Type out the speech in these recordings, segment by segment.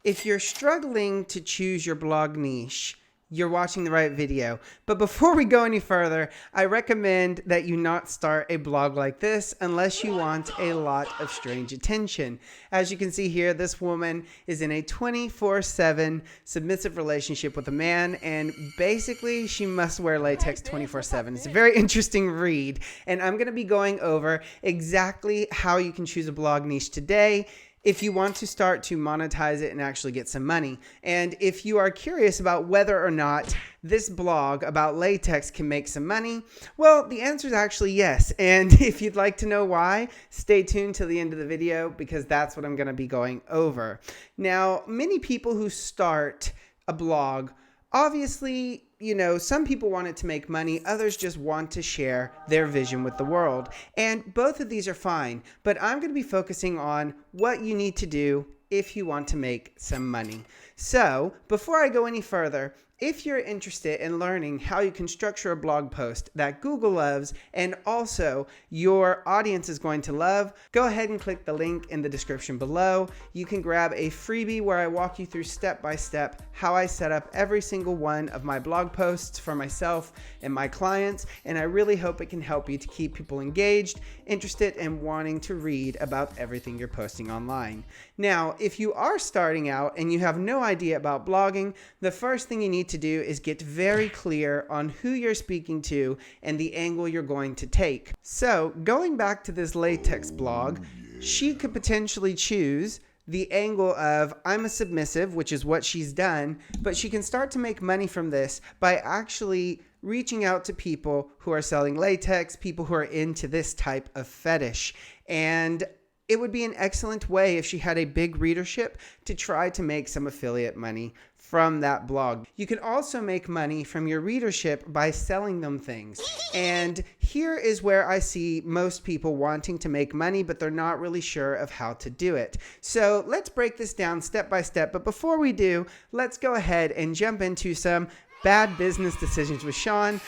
If you're struggling to choose your blog niche, you're watching the right video. But before we go any further, I recommend that you not start a blog like this unless you want a lot of strange attention. As you can see here, this woman is in a 24/7 submissive relationship with a man, and basically she must wear latex 24/7. It's a very interesting read, and I'm going to be going over exactly how you can choose a blog niche today if you want to start to monetize it and actually get some money. And if you are curious about whether or not this blog about latex can make some money, well, the answer is actually yes. And if you'd like to know why, stay tuned till the end of the video because that's what I'm going to be going over. Now, many people who start a blog, obviously, some people want it to make money, others just want to share their vision with the world. And both of these are fine, but I'm going to be focusing on what you need to do if you want to make some money. So, before I go any further, if you're interested in learning how you can structure a blog post that Google loves and also your audience is going to love, go ahead and click the link in the description below. You can grab a freebie where I walk you through step by step how I set up every single one of my blog posts for myself and my clients, and I really hope it can help you to keep people engaged, interested, and wanting to read about everything you're posting online. Now, if you are starting out and you have no idea about blogging, the first thing you need to do is get very clear on who you're speaking to and the angle you're going to take. So going back to this latex blog, she could potentially choose the angle of I'm a submissive, which is what she's done, but she can start to make money from this by actually reaching out to people who are selling latex, people who are into this type of fetish. And it would be an excellent way if she had a big readership to try to make some affiliate money from that blog. You can also make money from your readership by selling them things. And here is where I see most people wanting to make money, but they're not really sure of how to do it. So let's break this down step by step. But before we do, let's go ahead and jump into some bad business decisions with Sean.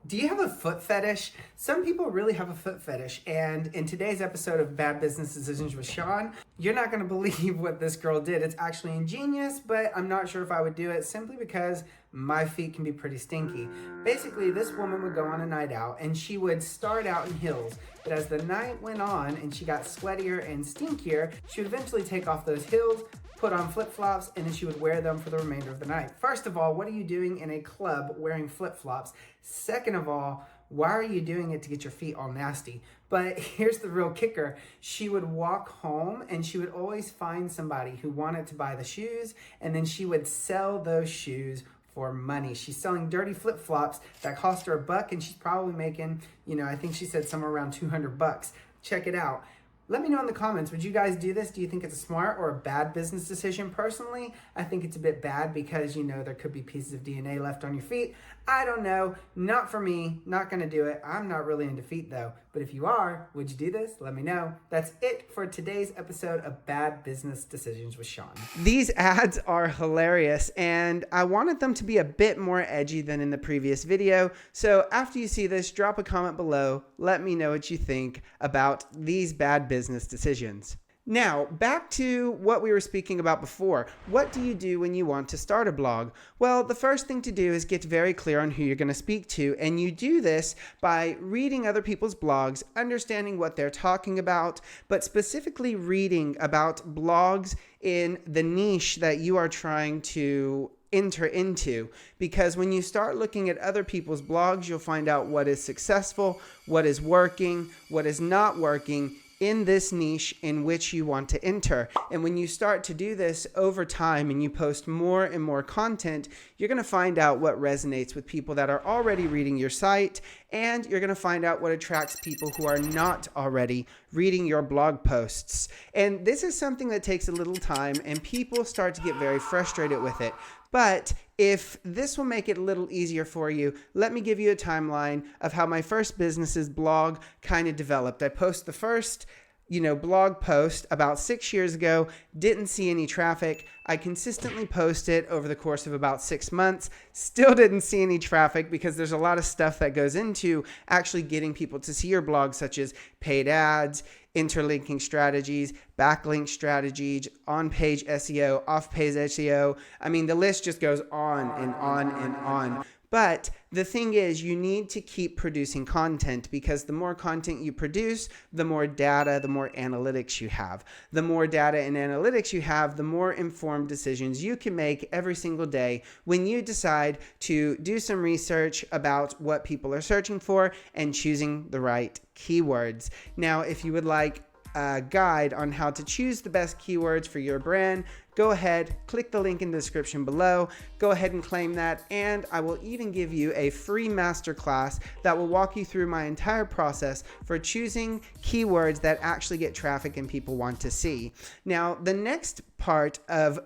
Do you have a foot fetish? Some people really have a foot fetish, and in today's episode of Bad Business Decisions with Sean, you're not going to believe what this girl did. It's actually ingenious, but I'm not sure if I would do it simply because my feet can be pretty stinky. Basically, this woman would go on a night out, and she would start out in heels, but as the night went on and she got sweatier and stinkier, she would eventually take off those heels, put on flip-flops, and then she would wear them for the remainder of the night. First of all, what are you doing in a club wearing flip-flops? Second of all, why are you doing it to get your feet all nasty? But here's the real kicker. She would walk home and she would always find somebody who wanted to buy the shoes, and then she would sell those shoes for money. She's selling dirty flip-flops that cost her $1, and she's probably making, I think she said somewhere around $200. Check it out. Let me know in the comments, would you guys do this? Do you think it's a smart or a bad business decision? Personally, I think it's a bit bad because, there could be pieces of DNA left on your feet. I don't know. Not for me. Not going to do it. I'm not really into feet, though. But if you are, would you do this? Let me know. That's it for today's episode of Bad Business Decisions with Sean. These ads are hilarious, and I wanted them to be a bit more edgy than in the previous video. So after you see this, drop a comment below. Let me know what you think about these bad business decisions. Now, back to what we were speaking about before. What do you do when you want to start a blog? Well, the first thing to do is get very clear on who you're going to speak to, and you do this by reading other people's blogs, understanding what they're talking about, but specifically reading about blogs in the niche that you are trying to enter into, because when you start looking at other people's blogs, you'll find out what is successful, what is working, what is not working in this niche in which you want to enter. And when you start to do this over time and you post more and more content, you're going to find out what resonates with people that are already reading your site, and you're going to find out what attracts people who are not already reading your blog posts. And this is something that takes a little time, and people start to get very frustrated with it. But if this will make it a little easier for you, let me give you a timeline of how my first business's blog kind of developed. I posted the first blog post about 6 years ago, didn't see any traffic. I consistently posted over the course of about 6 months, still didn't see any traffic because there's a lot of stuff that goes into actually getting people to see your blog, such as paid ads, interlinking strategies, backlink strategies, on-page SEO, off-page SEO. I mean, the list just goes on and on and on. But the thing is, you need to keep producing content, because the more content you produce, the more data, the more analytics you have. The more data and analytics you have, the more informed decisions you can make every single day when you decide to do some research about what people are searching for and choosing the right keywords. Now, if you would like a guide on how to choose the best keywords for your brand, go ahead, click the link in the description below, go ahead and claim that, and I will even give you a free masterclass that will walk you through my entire process for choosing keywords that actually get traffic and people want to see. Now, the next part of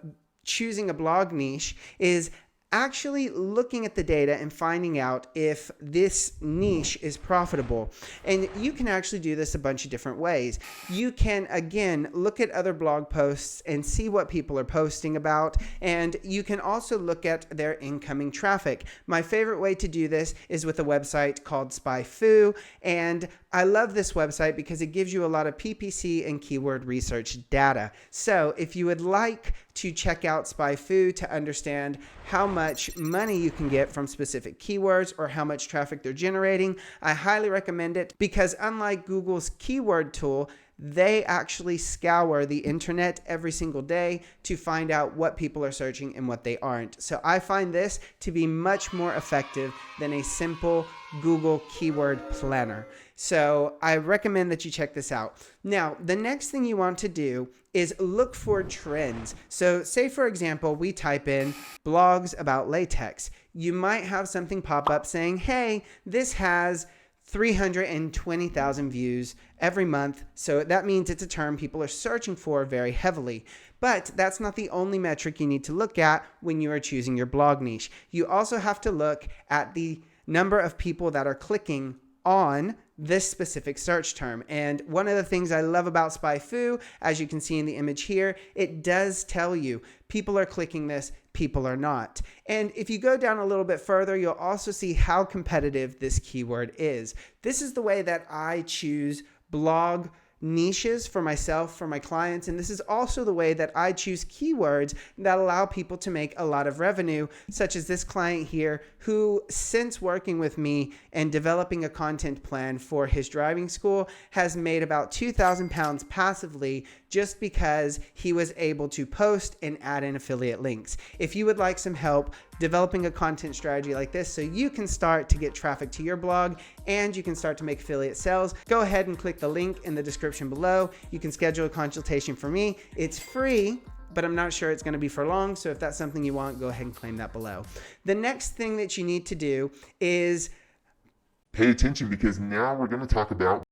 choosing a blog niche is actually looking at the data and finding out if this niche is profitable. And you can actually do this a bunch of different ways. You can, again, look at other blog posts and see what people are posting about, and you can also look at their incoming traffic. My favorite way to do this is with a website called 𝐕𝐈𝐃𝐄𝐎, and I love this website because it gives you a lot of PPC and keyword research data. So if you would like to check out 𝐕𝐈𝐃𝐄𝐎 to understand how much money you can get from specific keywords or how much traffic they're generating, I highly recommend it, because unlike Google's keyword tool, they actually scour the internet every single day to find out what people are searching and what they aren't. So I find this to be much more effective than a simple Google keyword planner. So I recommend that you check this out. Now, the next thing you want to do is look for trends. So say, for example, we type in blogs about latex. You might have something pop up saying, hey, this has 320,000 views every month. So that means it's a term people are searching for very heavily. But that's not the only metric you need to look at when you are choosing your blog niche. You also have to look at the number of people that are clicking on this specific search term. And one of the things I love about 𝐕𝐈𝐃𝐄𝐎, as you can see in the image here, it does tell you people are clicking this, people are not. And if you go down a little bit further, you'll also see how competitive this keyword is. This is the way that I choose blog niches for myself, for my clients, and this is also the way that I choose keywords that allow people to make a lot of revenue, such as this client here, who, since working with me and developing a content plan for his driving school, has made about £2,000 passively just because he was able to post and add in affiliate links. If you would like some help developing a content strategy like this so you can start to get traffic to your blog and you can start to make affiliate sales, go ahead and click the link in the description below. You can schedule a consultation for me. It's free, but I'm not sure it's going to be for long. So if that's something you want, go ahead and claim that below. The next thing that you need to do is pay attention, because now we're going to talk about.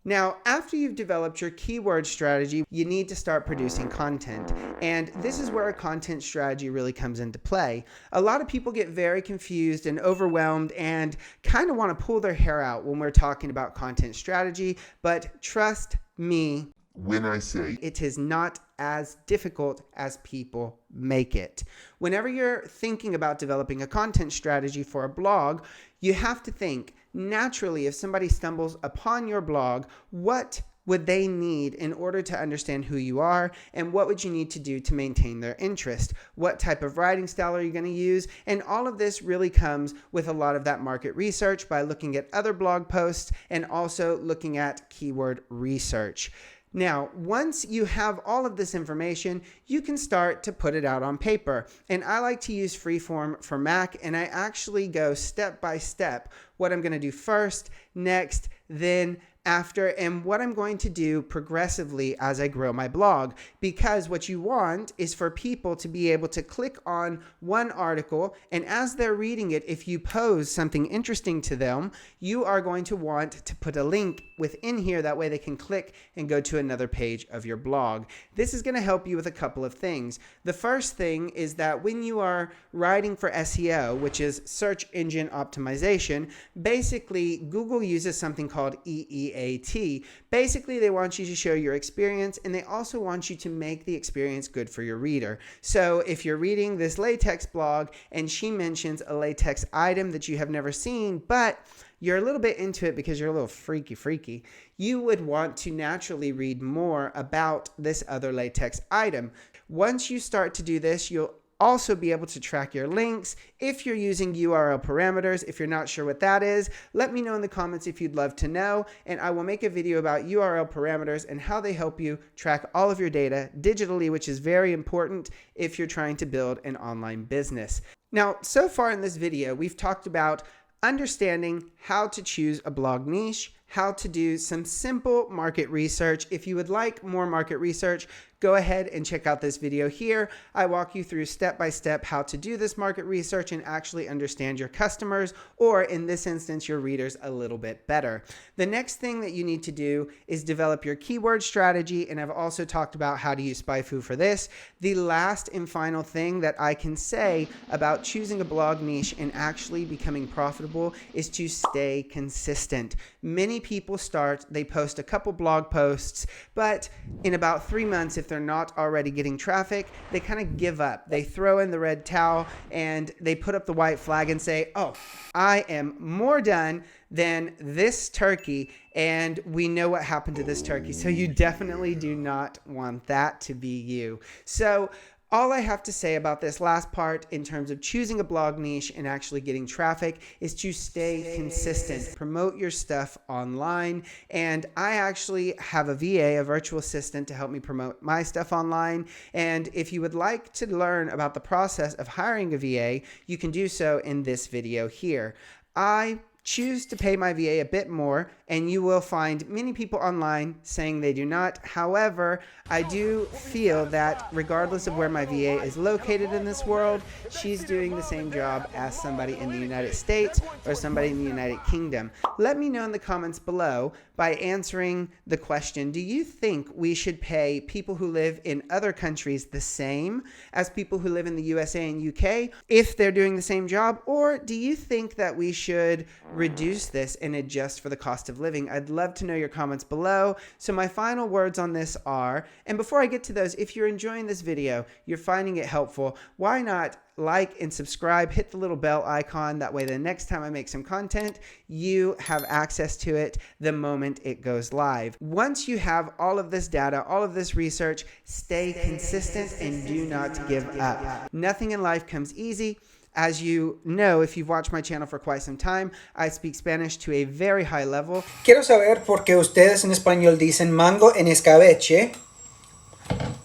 Now, after you've developed your keyword strategy, you need to start producing content. And this is where a content strategy really comes into play. A lot of people get very confused and overwhelmed and kind of want to pull their hair out when we're talking about content strategy. But trust me when I say it is not as difficult as people make it. Whenever you're thinking about developing a content strategy for a blog, you have to think, naturally, if somebody stumbles upon your blog, what would they need in order to understand who you are, and what would you need to do to maintain their interest? What type of writing style are you going to use? And all of this really comes with a lot of that market research by looking at other blog posts and also looking at keyword research. Now, once you have all of this information, you can start to put it out on paper. And I like to use Freeform for Mac, and I actually go step by step what I'm going to do first, next, then after, and what I'm going to do progressively as I grow my blog. Because what you want is for people to be able to click on one article, and as they're reading it, if you pose something interesting to them, you are going to want to put a link within here. That way they can click and go to another page of your blog. This is going to help you with a couple of things. The first thing is that when you are writing for SEO, which is search engine optimization, basically Google uses something called 𝐸 BAT. Basically, they want you to show your experience, and they also want you to make the experience good for your reader. So if you're reading this latex blog and she mentions a latex item that you have never seen, but you're a little bit into it because you're a little freaky, you would want to naturally read more about this other latex item. Once you start to do this, you'll also be able to track your links. If you're using URL parameters, if you're not sure what that is, let me know in the comments if you'd love to know, and I will make a video about URL parameters and how they help you track all of your data digitally, which is very important if you're trying to build an online business. Now, so far in this video, we've talked about understanding how to choose a blog niche, how to do some simple market research. If you would like more market research, go ahead and check out this video here. I walk you through step by step how to do this market research and actually understand your customers, or in this instance, your readers a little bit better. The next thing that you need to do is develop your keyword strategy, and I've also talked about how to use 𝐕𝐈𝐃 for this. The last and final thing that I can say about choosing a blog niche and actually becoming profitable is to stay consistent. Many people start, they post a couple blog posts, but in about 3 months, if they're not already getting traffic, they kind of give up. They throw in the red towel and they put up the white flag and say, oh, I am more done than this turkey, and we know what happened to this turkey. So you definitely do not want that to be you. So all I have to say about this last part in terms of choosing a blog niche and actually getting traffic is to stay consistent. Promote your stuff online. And I actually have a VA, a virtual assistant, to help me promote my stuff online. And if you would like to learn about the process of hiring a VA, you can do so in this video here. I choose to pay my VA a bit more, and you will find many people online saying they do not. However, I do feel that regardless of where my VA is located in this world, she's doing the same job as somebody in the United States or somebody in the United Kingdom. Let me know in the comments below by answering the question, do you think we should pay people who live in other countries the same as people who live in the USA and UK if they're doing the same job? Or do you think that we should reduce this and adjust for the cost of living? I'd love to know your comments below. So my final words on this are, and before I get to those, if you're enjoying this video, you're finding it helpful, why not like and subscribe, hit the little bell icon. That way the next time I make some content, you have access to it the moment it goes live. Once you have all of this data, all of this research, stay consistent and do not give up. Nothing in life comes easy. As you know, if you've watched my channel for quite some time, I speak Spanish to a very high level. Quiero saber por qué ustedes en español dicen mango en escabeche,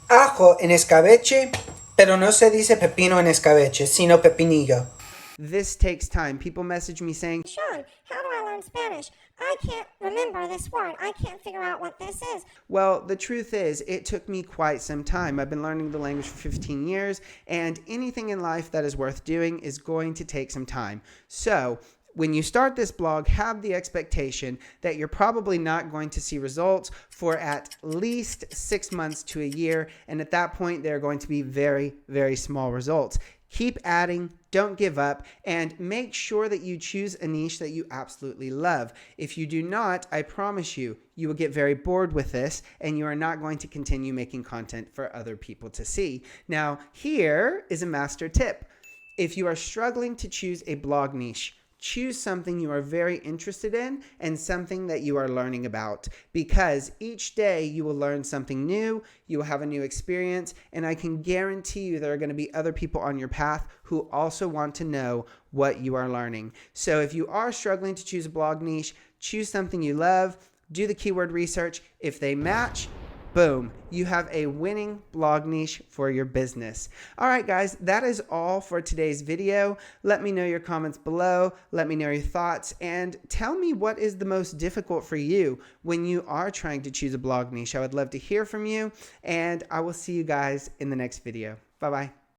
ajo en escabeche, pero no se dice pepino en escabeche, sino pepinillo. This takes time. People message me saying, Sean, how do I learn Spanish? I can't remember this word. I can't figure out what this is. well, the truth is, it took me quite some time. I've been learning the language for 15 years, and anything in life that is worth doing is going to take some time. So when you start this blog, have the expectation that you're probably not going to see results for at least 6 months to a year. And at that point, they're going to be very, very small results. Keep adding, don't give up, and make sure that you choose a niche that you absolutely love. If you do not, I promise you, you will get very bored with this and you are not going to continue making content for other people to see. Now, here is a master tip. If you are struggling to choose a blog niche, choose something you are very interested in and something that you are learning about, because each day you will learn something new, you will have a new experience, and I can guarantee you there are going to be other people on your path who also want to know what you are learning. So if you are struggling to choose a blog niche, choose something you love, do the keyword research. If they match, boom, you have a winning blog niche for your business. All right, guys, that is all for today's video. Let me know your comments below. Let me know your thoughts, and tell me what is the most difficult for you when you are trying to choose a blog niche. I would love to hear from you, and I will see you guys in the next video. Bye-bye.